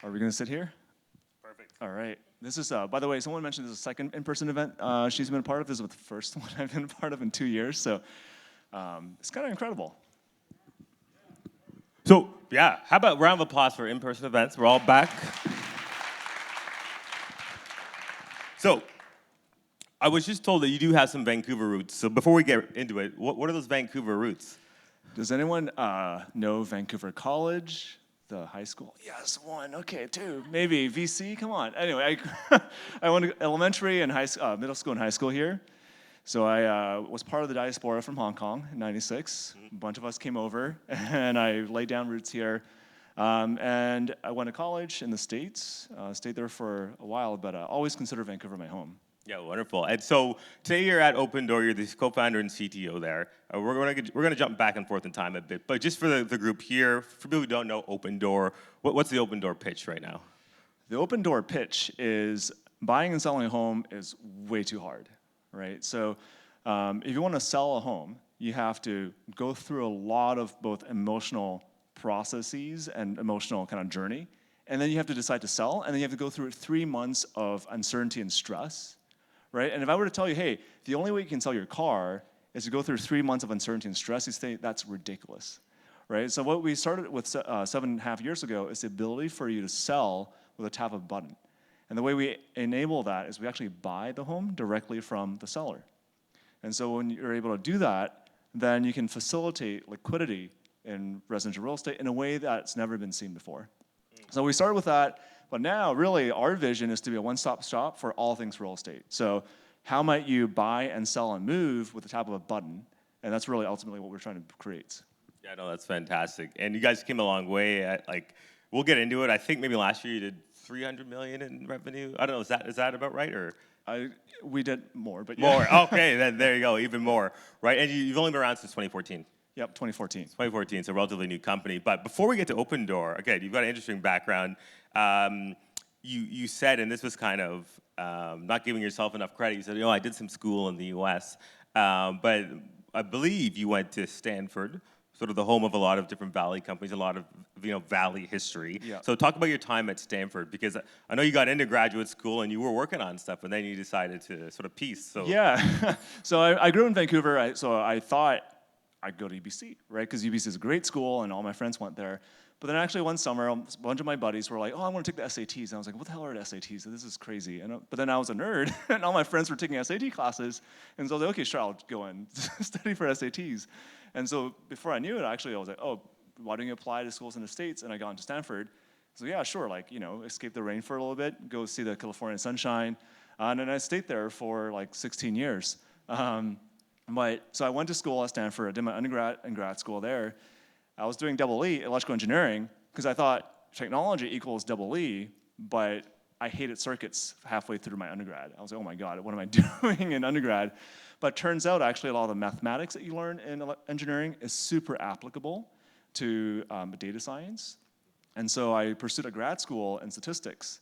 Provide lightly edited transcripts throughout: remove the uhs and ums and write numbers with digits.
Are we going to sit here? Perfect. All right. This is, by the way, someone mentioned this is the second in-person event she's been a part of. This is the first one I've been a part of in 2 years, so it's kind of incredible. So, yeah, how about round of applause for in-person events? We're all back. So, I was just told that you do have some Vancouver roots. So before we get into it, what are those Vancouver roots? Does anyone know Vancouver College, the high school? Yes, one. Okay, two, maybe VC. Come on. Anyway, I went to elementary and middle school and high school here. So I was part of the diaspora from Hong Kong in '96. A bunch of us came over, and I laid down roots here. And I went to college in the States. Stayed there for a while, but always consider Vancouver my home. Yeah, wonderful. And so today you're at Opendoor. You're the co-founder and CTO there. We're gonna jump back and forth in time a bit, but just for the group here, for people who don't know Opendoor, what's the Opendoor pitch right now? The Opendoor pitch is buying and selling a home is way too hard, right? So if you want to sell a home, you have to go through a lot of both emotional processes and emotional kind of journey, and then you have to decide to sell, and then you have to go through 3 months of uncertainty and stress. Right? And if I were to tell you, hey, the only way you can sell your car is to go through 3 months of uncertainty and stress, you say that's ridiculous, right? So what we started with 7.5 years ago is the ability for you to sell with a tap of a button. And the way we enable that is we actually buy the home directly from the seller. And so when you're able to do that, then you can facilitate liquidity in residential real estate in a way that's never been seen before. So we started with that. But now, really, our vision is to be a one-stop shop for all things real estate. So how might you buy and sell and move with the tap of a button? And that's really ultimately what we're trying to create. Yeah, no, that's fantastic. And you guys came a long way. We'll get into it. I think maybe last year you did 300 million in revenue. I don't know. Is that about right or? We did more, but yeah. More. Okay, then there you go. Even more, right? And you've only been around since 2014. Yep, 2014. 2014, so a relatively new company. But before we get to Opendoor, again, you've got an interesting background. You said, and this was kind of not giving yourself enough credit, you said, I did some school in the US, but I believe you went to Stanford, sort of the home of a lot of different Valley companies, a lot of Valley history. Yeah. So talk about your time at Stanford, because I know you got into graduate school and you were working on stuff, and then you decided to sort of piece. So yeah, so I grew in Vancouver, so I thought I'd go to UBC, right? Because UBC is a great school, and all my friends went there. But then actually one summer, a bunch of my buddies were like, oh, I want to take the SATs. And I was like, what the hell are the SATs? This is crazy. But then I was a nerd, and all my friends were taking SAT classes. And so I was like, okay, sure, I'll go and study for SATs. And so before I knew it, actually, I was like, oh, why don't you apply to schools in the States? And I got into Stanford. So yeah, sure, escape the rain for a little bit, go see the California sunshine. And then I stayed there for 16 years. So I went to school at Stanford. I did my undergrad and grad school there. I was doing double E, electrical engineering, because I thought technology equals double E, but I hated circuits halfway through my undergrad. I was like, oh my God, what am I doing in undergrad? But turns out actually a lot of the mathematics that you learn in engineering is super applicable to data science. And so I pursued a grad school in statistics.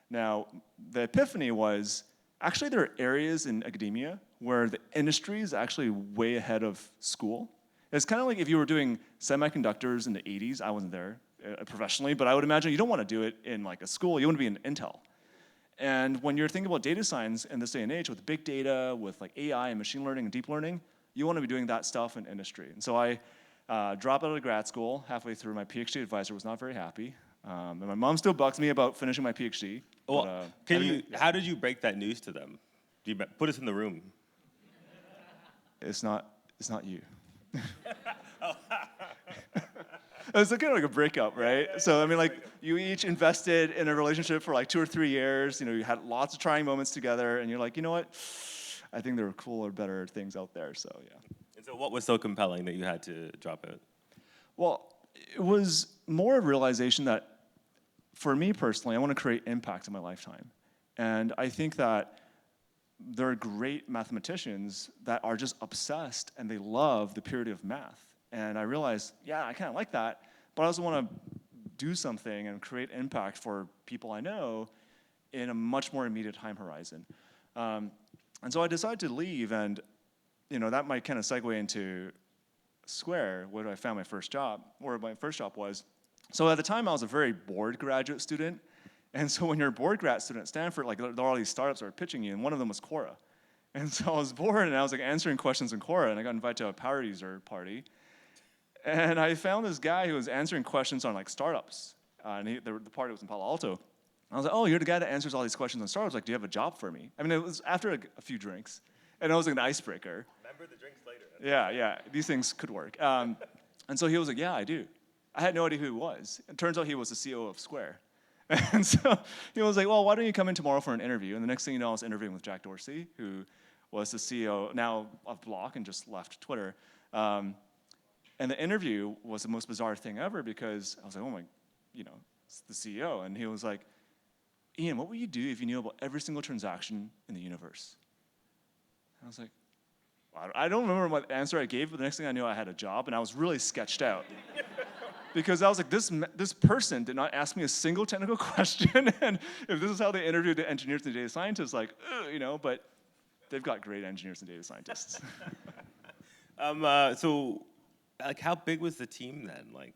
Now, the epiphany was, actually there are areas in academia where the industry is actually way ahead of school. It's kind of like if you were doing semiconductors in the 80s. I wasn't there professionally, but I would imagine you don't want to do it in a school. You want to be in Intel. And when you're thinking about data science in this day and age with big data, with AI and machine learning and deep learning, you want to be doing that stuff in industry. And so I dropped out of grad school halfway through. My PhD advisor was not very happy. And my mom still bugs me about finishing my PhD. Well, how did you break that news to them? Put us in the room. It's not you. It was kind of like a breakup, right? So you each invested in a relationship for 2 or 3 years. You had lots of trying moments together, and you're like, you know what? I think there are cooler, better things out there. So yeah. And so, what was so compelling that you had to drop out? Well, it was more a realization that, for me personally, I want to create impact in my lifetime, and I think that there are great mathematicians that are just obsessed and they love the purity of math. And I realized, yeah, I kind of like that, but I also want to do something and create impact for people I know in a much more immediate time horizon. And so I decided to leave, and that might kind of segue into Square, where I found my first job, or my first job was. So at the time, I was a very bored graduate student. And so when you're a bored grad student at Stanford, like there are all these startups that are pitching you, and one of them was Quora. And so I was bored, and I was like answering questions in Quora, and I got invited to a power user party. And I found this guy who was answering questions on like startups. And the party was in Palo Alto. I was like, oh, you're the guy that answers all these questions on startups. Like, do you have a job for me? I mean, it was after a few drinks. And it was like an icebreaker. Remember the drinks later. Yeah. These things could work. And so he was like, yeah, I do. I had no idea who he was. It turns out he was the CEO of Square. And so he was like, well, why don't you come in tomorrow for an interview? And the next thing you know, I was interviewing with Jack Dorsey, who was the CEO now of Block and just left Twitter. And the interview was the most bizarre thing ever because I was like, oh my, it's the CEO. And he was like, Ian, what would you do if you knew about every single transaction in the universe? And I was like, I don't remember what answer I gave, but the next thing I knew, I had a job, and I was really sketched out. Because I was like, this person did not ask me a single technical question, and if this is how they interviewed the engineers and data scientists, like, but they've got great engineers and data scientists. So, like, how big was the team then? Like,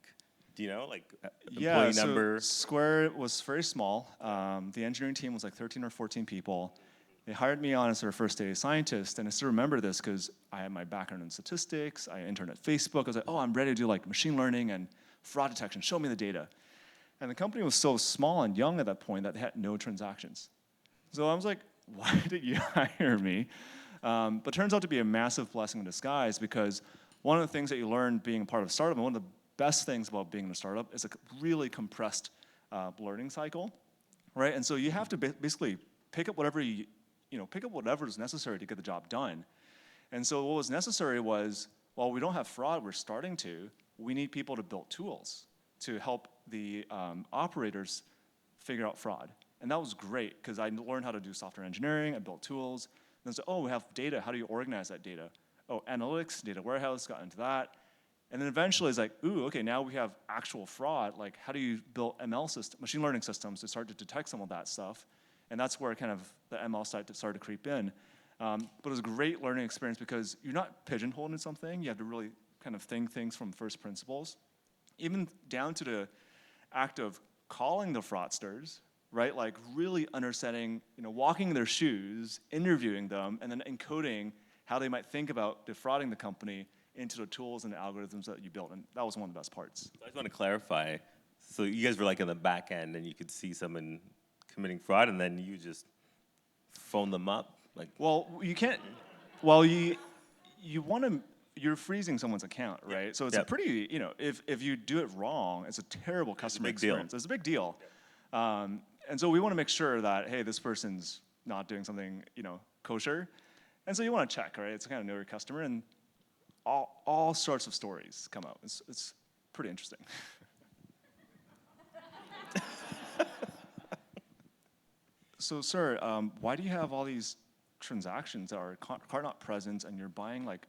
do you know, like, Yeah, employee so number? Square was very small. The engineering team was like 13 or 14 people. They hired me on as their first data scientist, and I still remember this because I had my background in statistics. I interned at Facebook. I was like, oh, I'm ready to do like machine learning and fraud detection. Show me the data. And the company was so small and young at that point that they had no transactions. So I was like, why did you hire me? But turns out to be a massive blessing in disguise because one of the things that you learn being part of a startup, and one of the best things about being in a startup is a really compressed learning cycle, right? And so you have to basically pick up whatever is necessary to get the job done. And so what was necessary was, while we don't have fraud, we're starting to, we need people to build tools to help the operators figure out fraud. And that was great, because I learned how to do software engineering, I built tools. And then said, oh, we have data, how do you organize that data? Oh, analytics, data warehouse, got into that. And then eventually it's like, ooh, okay, now we have actual fraud. Like, how do you build ML systems, machine learning systems to start to detect some of that stuff? And that's where kind of the ML side started to creep in. But it was a great learning experience because you're not pigeonholed in something. You have to really kind of think things from first principles, even down to the act of calling the fraudsters, right? Like really understanding, walking in their shoes, interviewing them, and then encoding how they might think about defrauding the company into the tools and the algorithms that you built. And that was one of the best parts. I just want to clarify. So you guys were like in the back end, and you could see someone committing fraud, and then you just phone them up? Like, well, you can't. Well, you want to. You're freezing someone's account, right? Yep. So it's a pretty, if you do it wrong, it's a terrible customer experience. It's a big deal. And so we want to make sure that, hey, this person's not doing something, kosher. And so you want to check, right? It's kind of know your customer, and all sorts of stories come out. It's pretty interesting. So, sir, why do you have all these transactions that are card not present, and you're buying like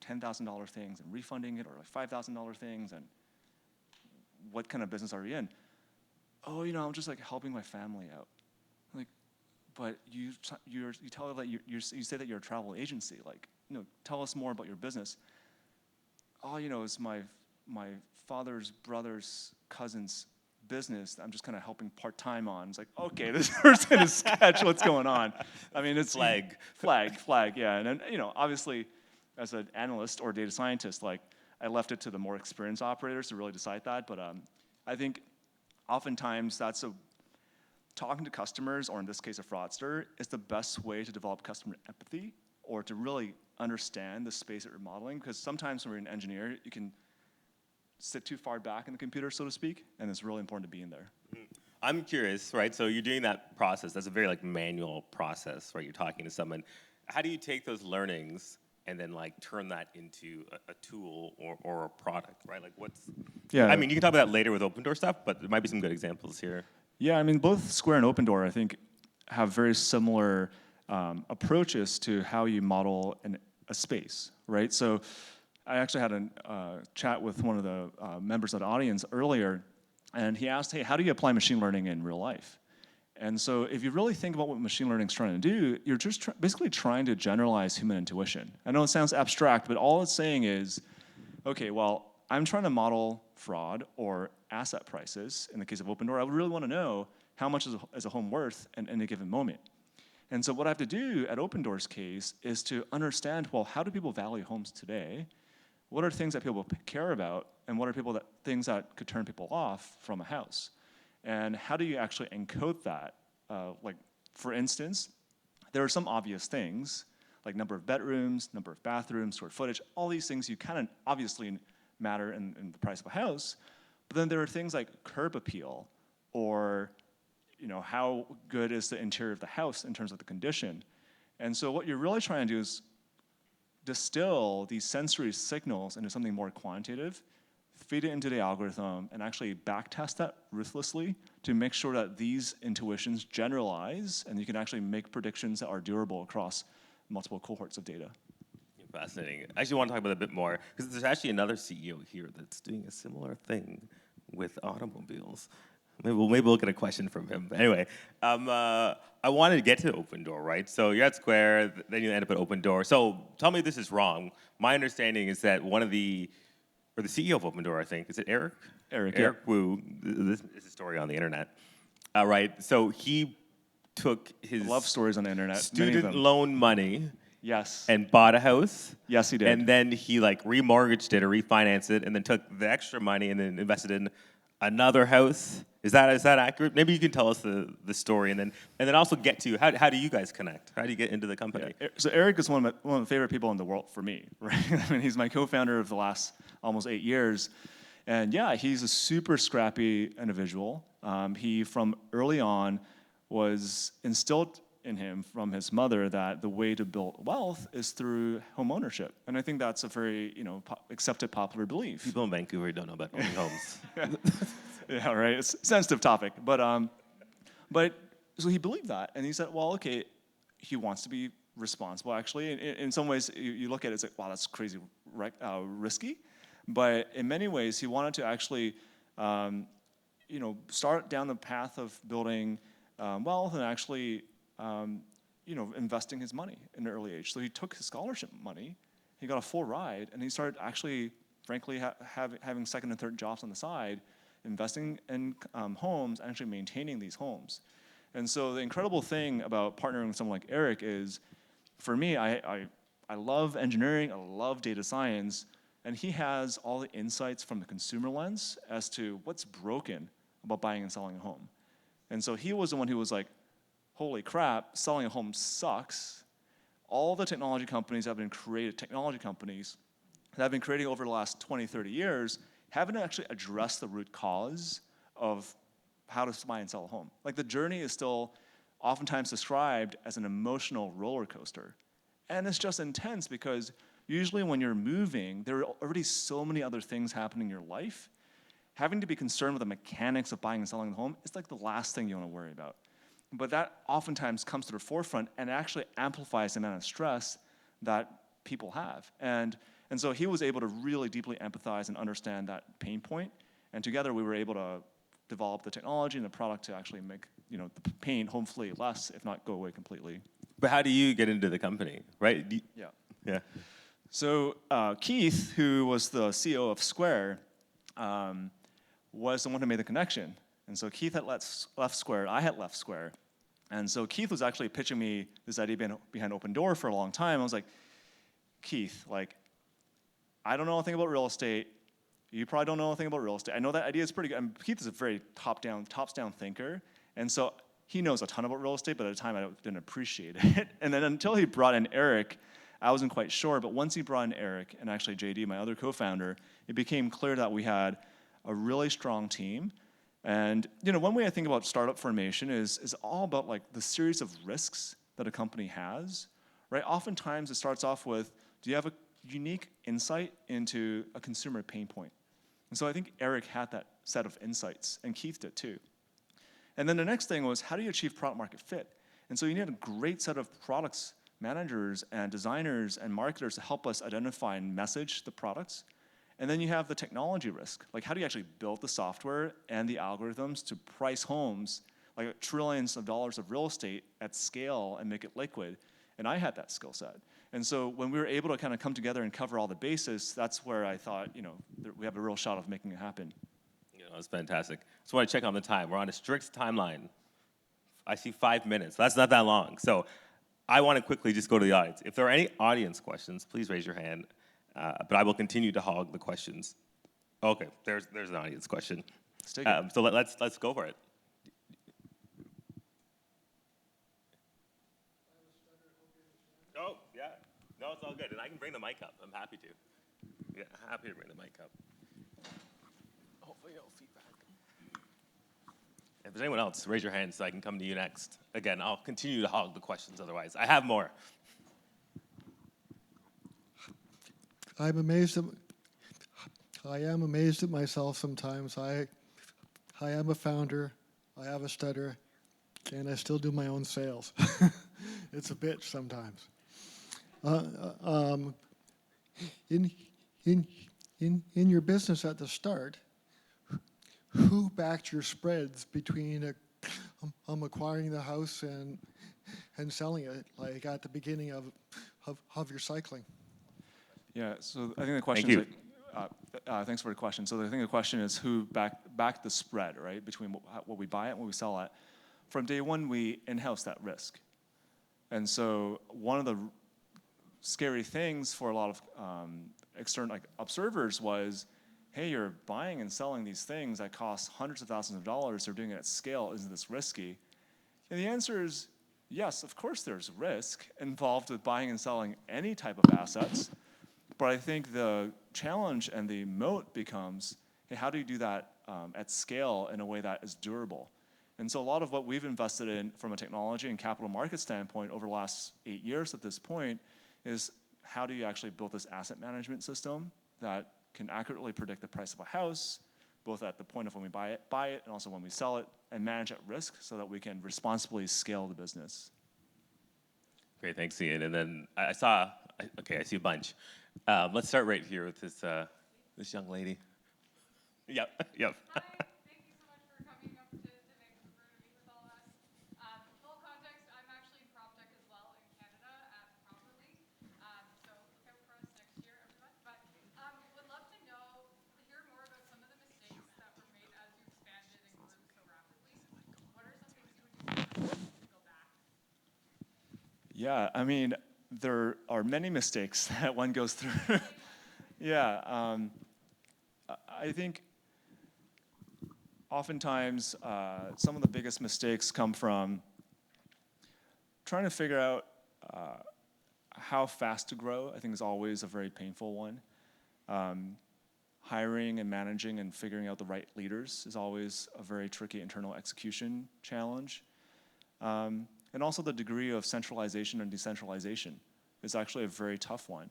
$10,000 things and refunding it, or like $5,000 things, and what kind of business are you in? Oh, I'm just like helping my family out. Like, but you tell her that you say that you're a travel agency. Like, tell us more about your business. Oh, it's my father's brother's cousin's business. I'm just kind of helping part-time on. It's like, okay, this person is sketch. What's going on? I mean, it's flag. Yeah, and then obviously, as an analyst or data scientist, like I left it to the more experienced operators to really decide that. But I think oftentimes talking to customers, or in this case a fraudster, is the best way to develop customer empathy or to really understand the space that you're modeling. Because sometimes when you're an engineer, you can sit too far back in the computer, so to speak, and it's really important to be in there. I'm curious, right? So you're doing that process. That's a very like manual process, right? You're talking to someone. How do you take those learnings and then like turn that into a tool or a product, right? Like Yeah. I mean, you can talk about that later with Opendoor stuff, but there might be some good examples here. Yeah, I mean, both Square and Opendoor, I think, have very similar approaches to how you model a space, right? So I actually had a chat with one of the members of the audience earlier, and he asked, hey, how do you apply machine learning in real life? And so if you really think about what machine learning is trying to do, you're just basically trying to generalize human intuition. I know it sounds abstract, but all it's saying is, okay, well, I'm trying to model fraud or asset prices. In the case of Opendoor, I would really want to know how much is a home worth in any given moment. And so what I have to do at Opendoor's case is to understand, well, how do people value homes today? What are things that people care about? And what are things that could turn people off from a house? And how do you actually encode that? Like, for instance, there are some obvious things, like number of bedrooms, number of bathrooms, square footage, all these things you kind of obviously matter in the price of a house. But then there are things like curb appeal, or how good is the interior of the house in terms of the condition. And so what you're really trying to do is distill these sensory signals into something more quantitative, feed it into the algorithm, and actually backtest that ruthlessly to make sure that these intuitions generalize, and you can actually make predictions that are durable across multiple cohorts of data. Fascinating. I actually want to talk about it a bit more, because there's actually another CEO here that's doing a similar thing with automobiles. Maybe we'll get a question from him. But anyway, I wanted to get to Opendoor, right? So you're at Square, then you end up at Opendoor. So tell me if this is wrong. My understanding is that the CEO of Opendoor, I think, is it Eric? Eric Wu. This is a story on the internet, right? So he took his I love stories on the internet. student loan money. Yes. And bought a house. Yes, he did. And then he remortgaged it or refinanced it, and then took the extra money and then invested in another house. Is that accurate? Maybe you can tell us the story, and then also get to how do you guys connect? How do you get into the company? Yeah. So Eric is one of my favorite people in the world for me, right? I mean, he's my co-founder of the last almost 8 years, and yeah, he's a super scrappy individual. He from early on was instilled in him from his mother that the way to build wealth is through home ownership, and I think that's a very accepted popular belief. People in Vancouver don't know about owning homes. Yeah, right. It's a sensitive topic, but so he believed that, and he said, well, okay, he wants to be responsible. Actually, in some ways, you look at it, it's like, wow, that's crazy risky, but in many ways, he wanted to actually, start down the path of building wealth and actually, investing his money in an early age. So he took his scholarship money, he got a full ride, and he started actually, frankly, having second and third jobs on the side, investing in homes, and actually maintaining these homes. And so the incredible thing about partnering with someone like Eric is, for me, I love engineering, I love data science, and he has all the insights from the consumer lens as to what's broken about buying and selling a home. And so he was the one who was like, holy crap, selling a home sucks. All the technology companies that have been creating over the last 20, 30 years haven't actually addressed the root cause of how to buy and sell a home. Like, the journey is still oftentimes described as an emotional roller coaster. And it's just intense because usually when you're moving, there are already so many other things happening in your life. Having to be concerned with the mechanics of buying and selling a home is like the last thing you want to worry about. But that oftentimes comes to the forefront and actually amplifies the amount of stress that people have. And so he was able to really deeply empathize and understand that pain point. And together we were able to develop the technology and the product to actually make the pain hopefully less, if not go away completely. But how do you get into the company, right? Yeah. So Keith, who was the CEO of Square, was the one who made the connection. And so Keith had left Square, I had left Square. And so Keith was actually pitching me this idea behind Opendoor for a long time. I was like, Keith, I don't know anything about real estate. You probably don't know anything about real estate. I know that idea is pretty good. And Keith is a very tops-down thinker. And so he knows a ton about real estate, but at the time I didn't appreciate it. And then until he brought in Eric, I wasn't quite sure. But once he brought in Eric, and actually JD, my other co-founder, it became clear that we had a really strong team. And one way I think about startup formation is all about the series of risks that a company has, right? Oftentimes it starts off with, do you have a unique insight into a consumer pain point? And so I think Eric had that set of insights, and Keith did too. And then the next thing was, how do you achieve product market fit? And so you need a great set of products managers and designers and marketers to help us identify and message the products. And then you have the technology risk. How do you actually build the software and the algorithms to price homes, trillions of dollars of real estate at scale and make it liquid? And I had that skill set. And so when we were able to kind of come together and cover all the bases, that's where I thought, we have a real shot of making it happen. That was fantastic. Just want to check on the time. We're on a strict timeline. I see 5 minutes. That's not that long. So I want to quickly just go to the audience. If there are any audience questions, please raise your hand. But I will continue to hog the questions. Okay, there's an audience question. Let's take it. So let's go for it. Oh yeah, no, it's all good, and I can bring the mic up. I'm happy to. Yeah, happy to bring the mic up. Hopefully, no feedback. If there's anyone else, raise your hand so I can come to you next. Again, I'll continue to hog the questions. Otherwise, I have more. I am amazed at myself sometimes. I am a founder. I have a stutter, and I still do my own sales. It's a bitch sometimes. In your business at the start, who backed your spreads between acquiring the house and selling it, like at the beginning of your cycling? Yeah, so I think the question Thank is, thanks for the question. So I think the question is who backed the spread, right, between what we buy it and what we sell at. From day one, we in-house that risk. And so one of the scary things for a lot of external observers was, hey, you're buying and selling these things that cost hundreds of thousands of dollars. They're doing it at scale. Isn't this risky? And the answer is yes, of course there's risk involved with buying and selling any type of assets. But I think the challenge and the moat becomes, hey, how do you do that at scale in a way that is durable? And so a lot of what we've invested in from a technology and capital market standpoint over the last 8 years at this point is how do you actually build this asset management system that can accurately predict the price of a house, both at the point of when we buy it and also when we sell it, and manage at risk so that we can responsibly scale the business. Great, thanks, Ian. And then I see a bunch. Let's start right here with this young lady. Yep. Hi, thank you so much for coming up to Vancouver to meet with all of us. Full context, I'm actually in prop tech as well in Canada at Properly. So look out for us next year, everyone. But would love to hear more about some of the mistakes that were made as you expanded and grew so rapidly. What are some things you would do differently to go back? Yeah, I mean, there are many mistakes that one goes through. Yeah, I think oftentimes some of the biggest mistakes come from trying to figure out how fast to grow. I think is always a very painful one. Hiring and managing and figuring out the right leaders is always a very tricky internal execution challenge. And also the degree of centralization and decentralization is actually a very tough one.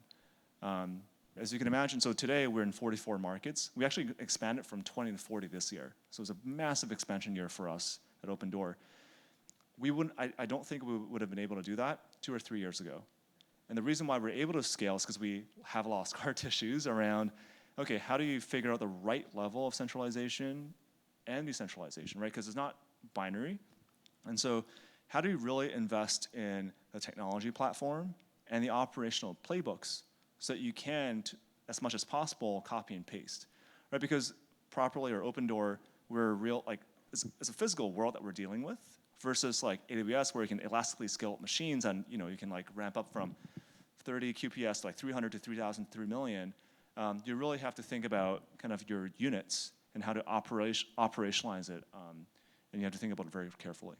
As you can imagine, so today we're in 44 markets. We actually expanded from 20 to 40 this year. So it was a massive expansion year for us at Opendoor. I don't think we would have been able to do that 2 or 3 years ago. And the reason why we're able to scale is because we have a lot of scar tissues around, okay, how do you figure out the right level of centralization and decentralization, right? Because it's not binary. And so how do you really invest in the technology platform and the operational playbooks so that you can, as much as possible, copy and paste, right? Because Properly or Opendoor, we're real, it's a physical world that we're dealing with versus like AWS where you can elastically scale up machines and, you can ramp up from 30 QPS to 300 to 3,000, 3 million. You really have to think about kind of your units and how to operationalize it. And you have to think about it very carefully.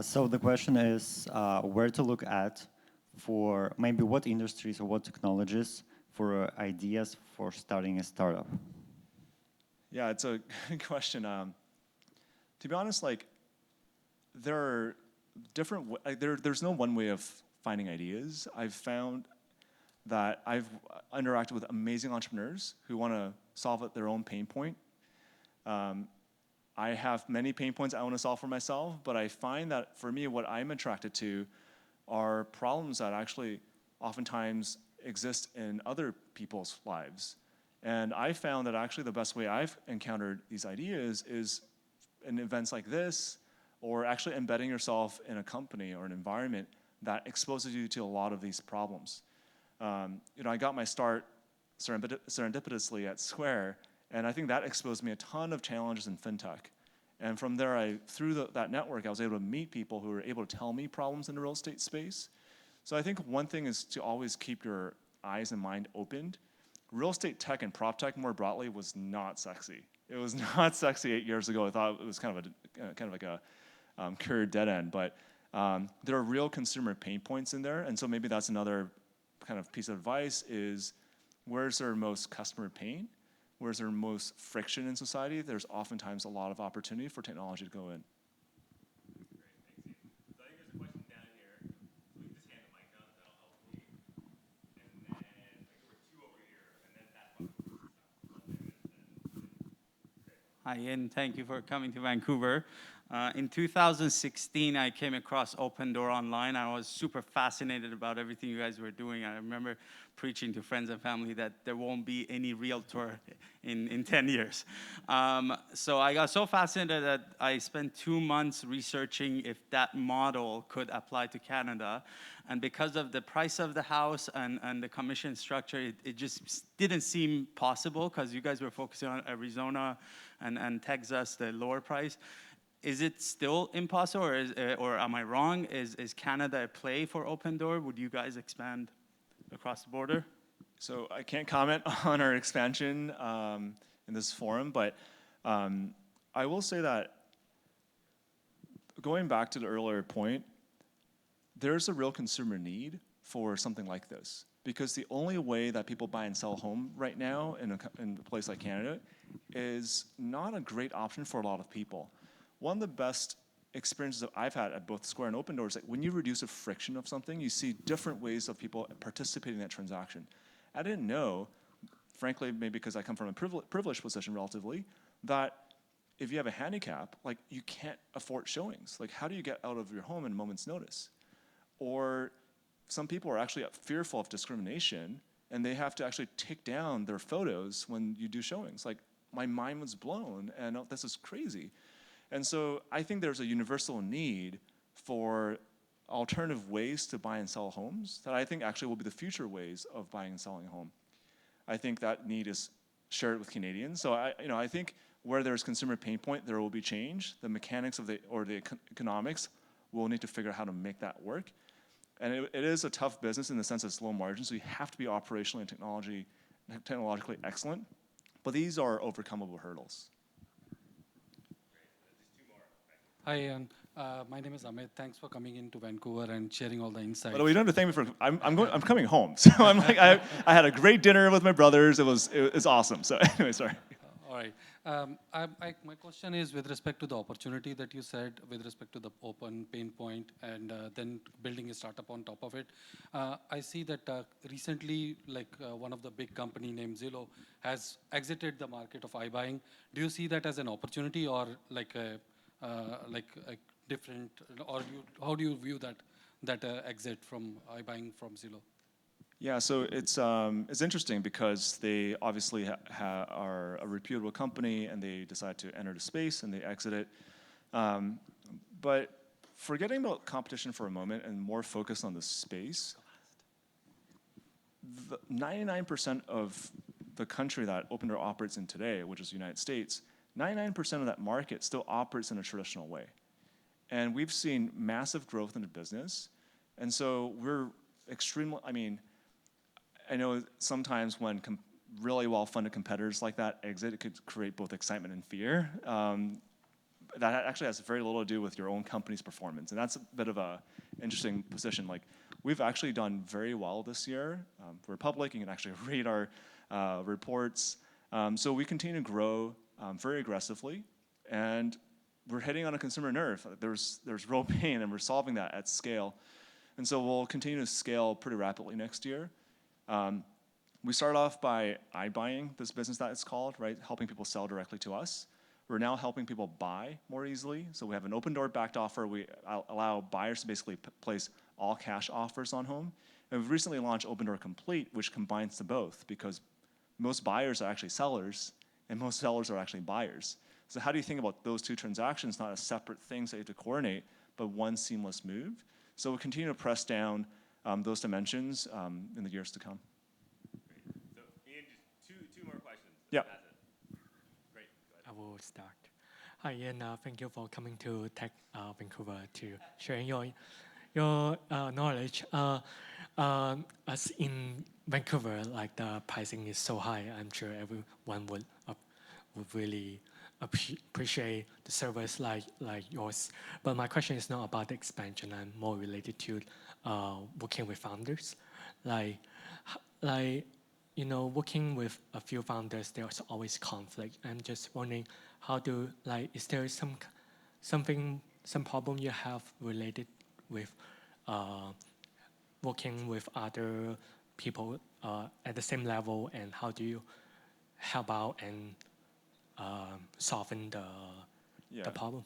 So the question is where to look at for maybe what industries or what technologies for ideas for starting a startup? Yeah, it's a good question. To be honest, there are different. There's no one way of finding ideas. I've found that I've interacted with amazing entrepreneurs who want to solve their own pain point. I have many pain points I want to solve for myself, but I find that for me, what I'm attracted to are problems that actually oftentimes exist in other people's lives. And I found that actually the best way I've encountered these ideas is in events like this, or actually embedding yourself in a company or an environment that exposes you to a lot of these problems. I got my start serendipitously at Square, and I think that exposed me a ton of challenges in fintech. And from there, through that network, I was able to meet people who were able to tell me problems in the real estate space. So I think one thing is to always keep your eyes and mind opened. Real estate tech and prop tech more broadly was not sexy. It was not sexy 8 years ago. I thought it was kind of like a career dead end. But there are real consumer pain points in there, and so maybe that's another kind of piece of advice is where's their most customer pain? Where's there most friction in society? There's oftentimes a lot of opportunity for technology to go in. Hi, Ian. Thank you for coming to Vancouver. In 2016, I came across Opendoor online. I was super fascinated about everything you guys were doing. I remember preaching to friends and family that there won't be any realtor in 10 years. So I got so fascinated that I spent 2 months researching if that model could apply to Canada. And because of the price of the house and the commission structure, it just didn't seem possible because you guys were focusing on Arizona and Texas, the lower price. Is it still impossible, or am I wrong? Is Canada a play for Opendoor? Would you guys expand across the border? So I can't comment on our expansion in this forum, but I will say that going back to the earlier point, there's a real consumer need for something like this. Because the only way that people buy and sell a home right now in a place like Canada is not a great option for a lot of people. One of the best experiences that I've had at both Square and Opendoor is that when you reduce the friction of something, you see different ways of people participating in that transaction. I didn't know, frankly, maybe because I come from a privileged position relatively, that if you have a handicap, like you can't afford showings. Like how do you get out of your home in a moment's notice? Or some people are actually fearful of discrimination and they have to actually take down their photos when you do showings. Like my mind was blown and this is crazy. And so I think there's a universal need for alternative ways to buy and sell homes that I think actually will be the future ways of buying and selling a home. I think that need is shared with Canadians. So I think where there's consumer pain point, there will be change. The mechanics of the economics, we'll need to figure out how to make that work. And it is a tough business in the sense it's low margin, so you have to be operationally and technologically excellent. But these are overcomable hurdles. Hi, Ian. My name is Amit. Thanks for coming into Vancouver and sharing all the insights. By the way, you don't have to thank me for. I'm coming home, so I'm like I had a great dinner with my brothers. It was awesome. So anyway, sorry. All right. My question is with respect to the opportunity that you said, with respect to the open pain point, and then building a startup on top of it. I see that recently, one of the big company named Zillow has exited the market of iBuying. Do you see that as an opportunity or like a different, or how do you view that exit from iBuying from Zillow? Yeah, so it's interesting because they obviously are a reputable company and they decide to enter the space and they exit it. But forgetting about competition for a moment and more focused on the space, 99% of the country that Opendoor operates in today, which is the United States, 99% of that market still operates in a traditional way. And we've seen massive growth in the business. And so we're extremely, I know sometimes when really well-funded competitors like that exit, it could create both excitement and fear. That actually has very little to do with your own company's performance. And that's a bit of a interesting position. Like we've actually done very well this year. We're public, you can actually read our reports. So we continue to grow very aggressively, and we're hitting on a consumer nerve. There's real pain, and we're solving that at scale. And so we'll continue to scale pretty rapidly next year. We started off by iBuying, this business that it's called, right? Helping people sell directly to us. We're now helping people buy more easily. So we have an Opendoor backed offer. We allow buyers to basically place all cash offers on home. And we've recently launched Opendoor Complete, which combines the both because most buyers are actually sellers and most sellers are actually buyers. So how do you think about those two transactions, not as separate things that you have to coordinate, but one seamless move? So we'll continue to press down those dimensions in the years to come. So, Ian, just two more questions. Yeah. That's it. Great. Go ahead. I will start. Hi, Ian. Thank you for coming to Tech Vancouver to sharing your knowledge. As in Vancouver, like the pricing is so high, I'm sure everyone would really appreciate the service like yours. But my question is not about the expansion. I'm more related to working with founders, like working with a few founders. There's always conflict. I'm just wondering is there some problem you have related with working with other people at the same level, and how do you help out and solving the problem?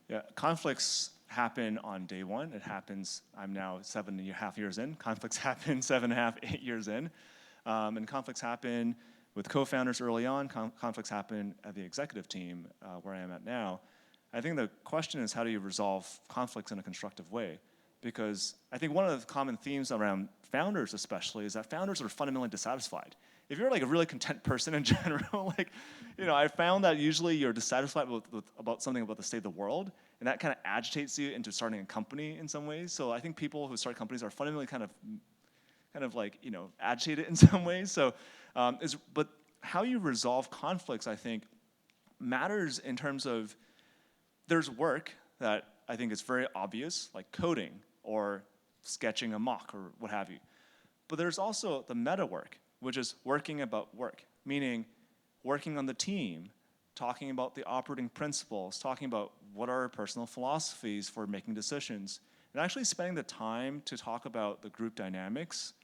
Yeah, conflicts happen on day one. It happens, I'm now 7.5 years in. Conflicts happen 7.5, 8 years in. And conflicts happen with co-founders early on. Conflicts happen at the executive team where I am at now. I think the question is, how do you resolve conflicts in a constructive way? Because I think one of the common themes around founders especially is that founders are fundamentally dissatisfied. If you're like a really content person in general, I found that usually you're dissatisfied about something about the state of the world, and that kind of agitates you into starting a company in some ways. So I think people who start companies are fundamentally kind of agitated in some ways. So, but how you resolve conflicts, I think, matters in terms of there's work that I think is very obvious, like coding or sketching a mock or what have you. But there's also the meta work, which is working about work, meaning working on the team, talking about the operating principles, talking about what are our personal philosophies for making decisions, and actually spending the time to talk about the group dynamics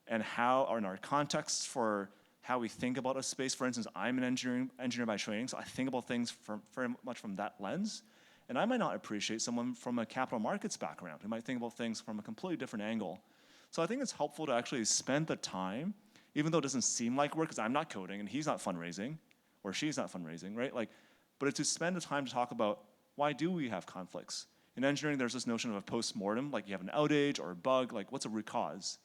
and how, or in our contexts for how we think about a space. For instance, I'm an engineer by training, so I think about things very much from that lens. And I might not appreciate someone from a capital markets background who might think about things from a completely different angle. So I think it's helpful to actually spend the time, even though it doesn't seem like work, because I'm not coding and he's not fundraising, or she's not fundraising, right? But it's to spend the time to talk about, why do we have conflicts? In engineering, there's this notion of a post-mortem, like you have an outage or a bug, like what's a root cause?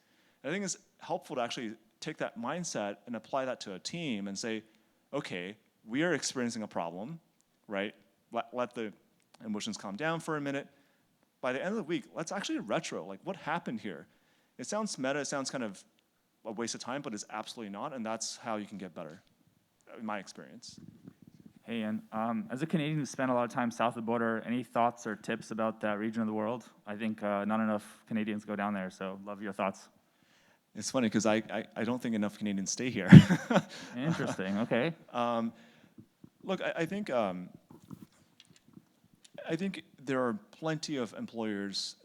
And I think it's helpful to actually take that mindset and apply that to a team and say, okay, we are experiencing a problem, right? Let the emotions calm down for a minute. By the end of the week, let's actually retro, like what happened here? It sounds meta, it sounds kind of a waste of time, but it's absolutely not, and that's how you can get better, in my experience. Hey, Ian. As a Canadian who spent a lot of time south of the border, any thoughts or tips about that region of the world? I think not enough Canadians go down there, so love your thoughts. It's funny, because I don't think enough Canadians stay here. Interesting, okay. Look, I think there are plenty of employers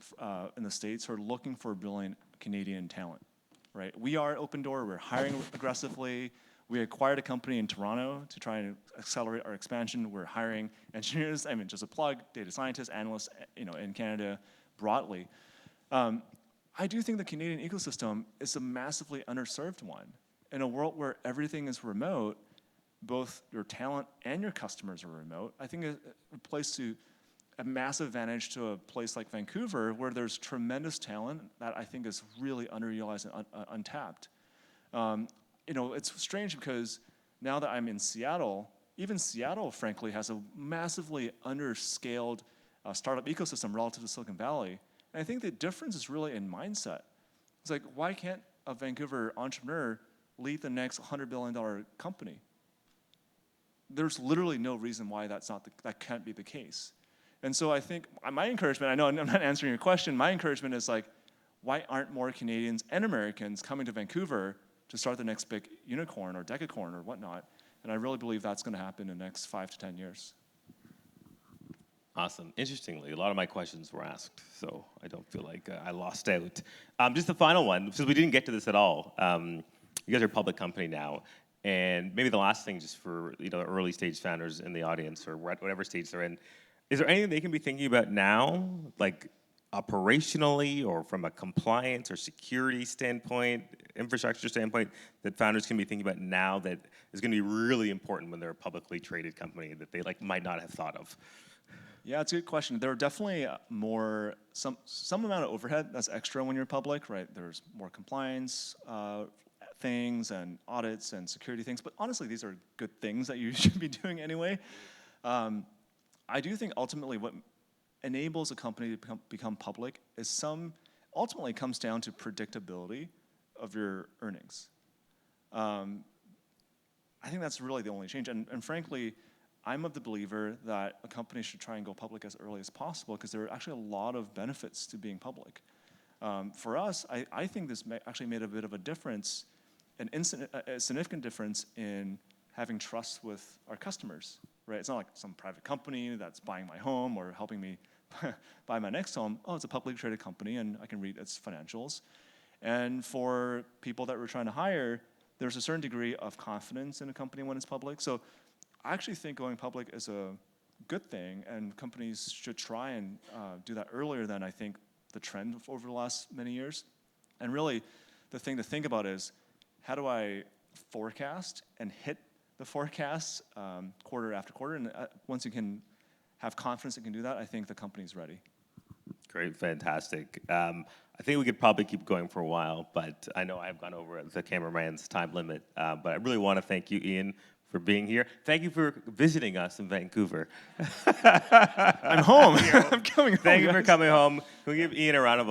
in the States who are looking for brilliant Canadian talent, right? We are Opendoor, we're hiring aggressively. We acquired a company in Toronto to try and accelerate our expansion. We're hiring engineers, just a plug, data scientists, analysts, in Canada broadly. I do think the Canadian ecosystem is a massively underserved one. In a world where everything is remote, both your talent and your customers are remote, I think a massive advantage to a place like Vancouver, where there's tremendous talent that I think is really underutilized and untapped. It's strange because now that I'm in Seattle, even Seattle, frankly, has a massively underscaled startup ecosystem relative to Silicon Valley. And I think the difference is really in mindset. It's like, why can't a Vancouver entrepreneur lead the next $100 billion company? There's literally no reason why that can't be the case. And so I think my encouragement, I know I'm not answering your question, my encouragement is like, why aren't more Canadians and Americans coming to Vancouver to start the next big unicorn or decacorn or whatnot? And I really believe that's going to happen in the next 5 to 10 years. Awesome. Interestingly, a lot of my questions were asked, so I don't feel like I lost out. Just the final one, since we didn't get to this at all. You guys are a public company now, and maybe the last thing, just for early stage founders in the audience or whatever stage they're in, is there anything they can be thinking about now, like operationally or from a compliance or security standpoint, infrastructure standpoint, that founders can be thinking about now that is going to be really important when they're a publicly traded company that they might not have thought of? Yeah, it's a good question. There are definitely some amount of overhead that's extra when you're public, right? There's more compliance things and audits and security things, but honestly, these are good things that you should be doing anyway. I do think ultimately what enables a company to become public is ultimately comes down to predictability of your earnings. I think that's really the only change. And frankly, I'm of the believer that a company should try and go public as early as possible because there are actually a lot of benefits to being public. For us, I think this actually made a bit of a difference, a significant difference in having trust with our customers, right? It's not like some private company that's buying my home or helping me buy my next home. Oh, it's a publicly traded company and I can read its financials. And for people that we're trying to hire, there's a certain degree of confidence in a company when it's public. So I actually think going public is a good thing, and companies should try and do that earlier than I think the trend over the last many years. And really, the thing to think about is, how do I forecast and hit the forecasts quarter after quarter? And once you can have confidence that you can do that, I think the company's ready. Great, fantastic. I think we could probably keep going for a while, but I know I've gone over the cameraman's time limit. But I really want to thank you, Ian, for being here. Thank you for visiting us in Vancouver. I'm home. I'm coming home. Thank you for guys. coming home. Can we give Ian a round of applause?